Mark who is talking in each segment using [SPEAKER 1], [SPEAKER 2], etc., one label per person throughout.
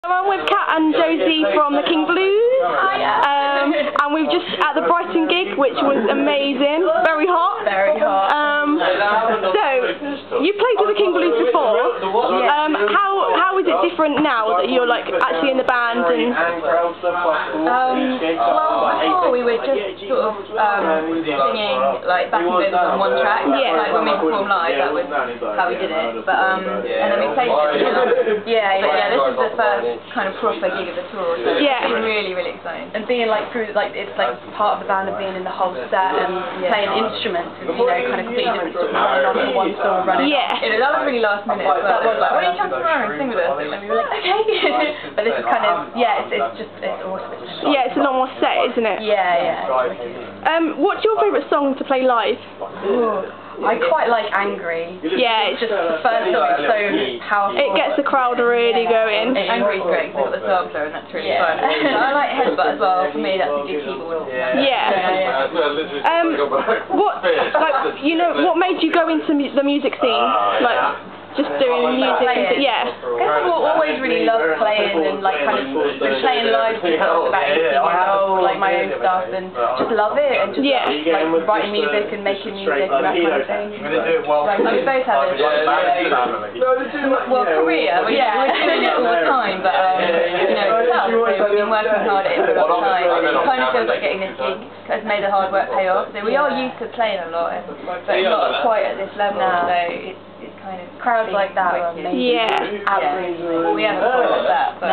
[SPEAKER 1] I'm with Kat and Josie from the King Blues, and we've just at the Brighton gig, which was amazing, very hot.
[SPEAKER 2] Very hot.
[SPEAKER 1] So you played with the King Blues before. How is it different now that you're like actually in the band and?
[SPEAKER 2] Well, before we were just sort of singing like backing vocals on one track.
[SPEAKER 1] Yeah.
[SPEAKER 2] Like when we performed live, that was how we did it. But and then we played. Yeah. This is the first kind of proper gig of the tour. So
[SPEAKER 1] yeah.
[SPEAKER 2] It's been really, really exciting. And being like through like it's like part of the band and being in the whole set and playing instruments and kind of completely different stuff running on for one song running.
[SPEAKER 1] Yeah.
[SPEAKER 2] That was really last minute. But that was like, why don't you come tomorrow and sing with us? And we were like, okay. But this is kind of it's awesome.
[SPEAKER 1] Yeah, it's a lot more set, isn't it?
[SPEAKER 2] Yeah.
[SPEAKER 1] What's your favourite song to play live?
[SPEAKER 2] I quite like Angry.
[SPEAKER 1] Yeah,
[SPEAKER 2] it's just the first song is so powerful.
[SPEAKER 1] It gets the crowd really going.
[SPEAKER 2] Angry's great because they've got the sampler and that's really fun. I like Headbutt as well. For me, that's a good keyboard.
[SPEAKER 1] Yeah. What made you go into the music scene? Like just doing music. Yeah.
[SPEAKER 2] I've always really loved playing and like kind of been playing live since I was about 18 years old, like my own stuff, and just love it and just like writing music and making music and that kind of thing. Like, we both have it. Well, Korea, we're doing it all the time, but it's tough. So we've been working hard at it for a long time. It kind of feels like getting this gig has made the hard work pay off. So we are used to playing a lot, but not quite at this level. So it's kind of crowds like that are amazing.
[SPEAKER 1] Yeah.
[SPEAKER 2] Absolutely. We haven't quite got that, but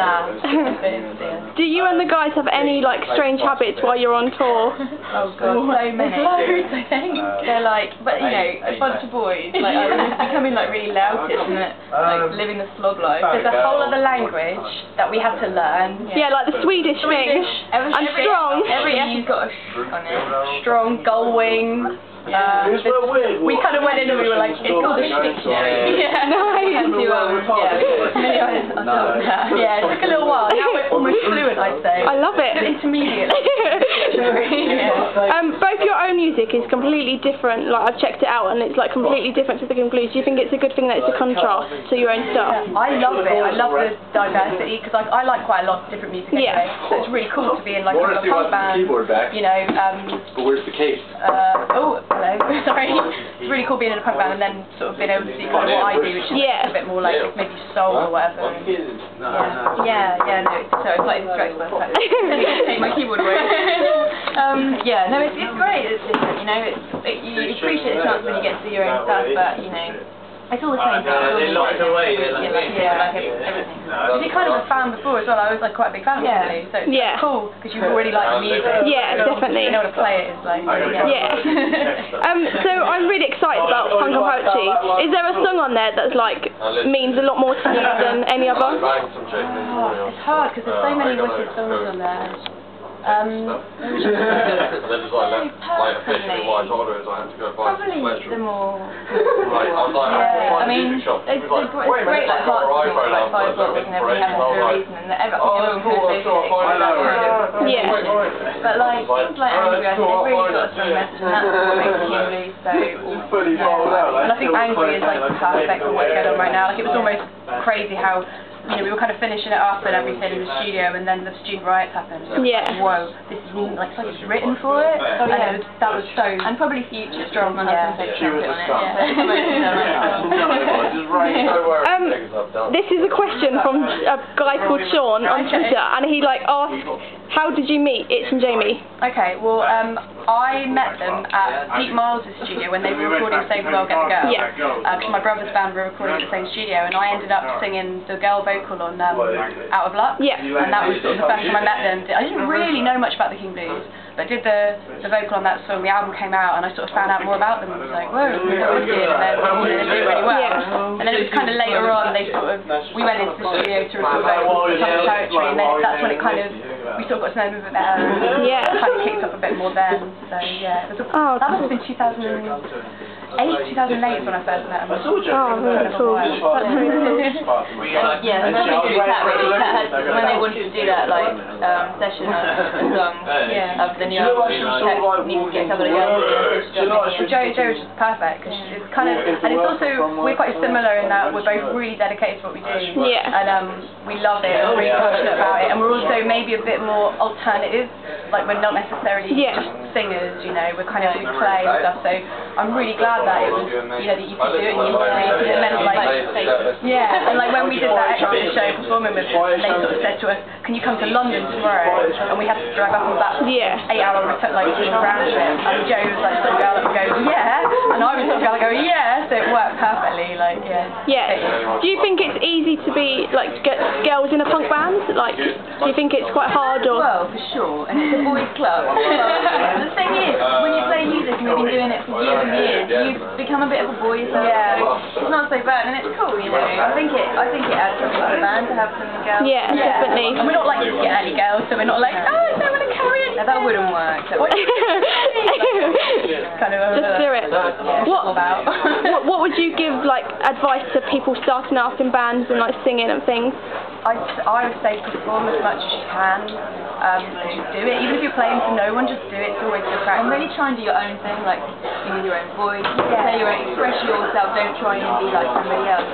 [SPEAKER 1] Do you and the guys have any like strange habits while you're on tour?
[SPEAKER 2] Oh god, so many. Loads, I think. They're like, but a bunch of boys, like it's becoming like really loutish and like living the slob life. There's a whole other language that we had to learn.
[SPEAKER 1] Yeah, like the Swedish thing. And strong.
[SPEAKER 2] Every F's got a sh on it. Strong, gull-wing. We kind of went in and we were like, it's called a dictionary. Yeah.
[SPEAKER 1] Nice.
[SPEAKER 2] Yeah, it took a little while. Now we're almost fluent, I'd say.
[SPEAKER 1] I love it.
[SPEAKER 2] Intermediate.
[SPEAKER 1] Both your own music is completely different. Like I've checked it out and it's like completely different to the King Blues. Do you think it's a good thing that it's a contrast to your own stuff?
[SPEAKER 2] I love it. I love the diversity because I like quite a lot of different music anyway. So it's really cool to be in like a punk band.
[SPEAKER 3] But where's the case?
[SPEAKER 2] Hello. Sorry. It's really cool being in a punk band and then sort of being able to see kind of what I do, which is a bit more like maybe soul or whatever. So it's like stressful. Take my keyboard away. It's great. It's different, you appreciate the chance when you get to do your own stuff, but it's all the same thing. Everything. Was you kind of a fan before as well? I was like quite a big fan of you, so it's cool because you already like the music.
[SPEAKER 1] Yeah, definitely.
[SPEAKER 2] You know how to play it. It's like
[SPEAKER 1] So I'm really excited about Punk and Poetry. Is there a song on there that's like means a lot more to you than any other?
[SPEAKER 2] It's hard because there's so many wicked songs on there. Probably the more. I mean, it's great like heart songs like 5 bottles and everything happens for a reason, and everyone can associate that kind of. But like things like Angry, I think they've really got a strong message, and that's what makes the King Blues so awesome. And I think Angry is like perfect for what's going on right now. Like it was almost crazy how we were kind of finishing it up and everything in the studio, and then the student riots happened.
[SPEAKER 1] Yeah.
[SPEAKER 2] Whoa, this is like something written for it. And that was so. And probably Future Strong. My husband said trumpet on it.
[SPEAKER 1] This is a question from a guy called Sean on Twitter, and he asked, how did you meet Itch and Jamie?
[SPEAKER 2] Okay, well, I met them at Pete Miles' studio when they were recording Save the World, Get the Girl.
[SPEAKER 1] Yeah.
[SPEAKER 2] Because my brother's band were recording at the same studio, and I ended up singing the girl vocal on Out of Luck.
[SPEAKER 1] Yeah.
[SPEAKER 2] And that was sort of the first time I met them. I didn't really know much about the King Blues, but I did the vocal on that song. The album came out, and I sort of found out more about them. I was like, whoa, that was good. And then they did really well.
[SPEAKER 1] Yeah.
[SPEAKER 2] And then it was kind of later on, we went into the studio to record Punk and Poetry, and then that's when it kind of, we sort of got to know them a bit better.
[SPEAKER 1] Yeah.
[SPEAKER 2] Kind of kicked up a bit more then. So yeah, that must have been 2008 when I first met them.
[SPEAKER 1] Oh, really cool. That's really cool.
[SPEAKER 2] Yeah, and that's what Kat really. Kat had, when they wanted to do that like session of the new album, Kat needed to get a couple of girls in, and Joe was just perfect because it's kind of, and it's also, we're quite similar in that we're both really dedicated to what we do.
[SPEAKER 1] Yeah.
[SPEAKER 2] And we love it, and we're really passionate about it, and we're also maybe a bit more alternative, like we're not necessarily just singers, you know, we're kind of, we play and stuff, so I'm really glad that it was, you know, that you could do it and you were free, because it meant like, and like when we did that extra show performing with them, they sort of said to us, can you come to London tomorrow? And we had to drive up and back 8-hour return, like round trip, and Joe was like sort of go up and go, yeah, and I was sort of going to go, yeah, so it worked perfectly, like,
[SPEAKER 1] Do you think it's easy to be, like, get girls in a punk band? Like, do you think it's quite hard, or?
[SPEAKER 2] Well, for sure, and it's a boys' club. The thing is, when you play music and we've been doing it for years and years, you become a bit of a boy, so it's not so bad, and it's cool, you know. I think it adds something to the band to have some girls.
[SPEAKER 1] Yeah, definitely.
[SPEAKER 2] And we're not like get any girls, so we're not like, oh, I don't want to carry it. No, that wouldn't work. Kind of
[SPEAKER 1] just do it. What would you give, like, advice to people starting out in bands and like singing and things?
[SPEAKER 2] I would say perform as much as you can. Just do it. Even if you're playing to no one, just do it. It's always good practice. And really try and do your own thing, like sing with your own voice, say your own, express yourself. Don't try and be like somebody else.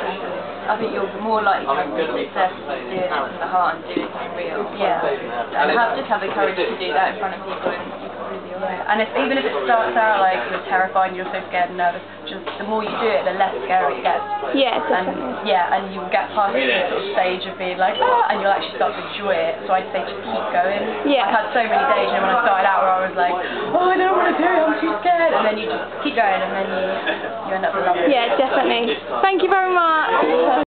[SPEAKER 2] I think you're more likely to have success if you do it from the heart and do it for real. And just have the courage to do that in front of people, and you can really be alright. And even if it starts out like you're terrified and you're so scared and nervous, just the more you do it, the less scary it gets.
[SPEAKER 1] Yeah, definitely.
[SPEAKER 2] And you'll get past the sort of stage of being like, and you'll actually start to enjoy it. So I'd say just keep going.
[SPEAKER 1] Yeah.
[SPEAKER 2] I've had so many days, you know, when I started out where I was like, oh, I don't want to do it, I'm too scared. And then you just keep going, and then you end up loving it.
[SPEAKER 1] Yeah, definitely. Thank you very much.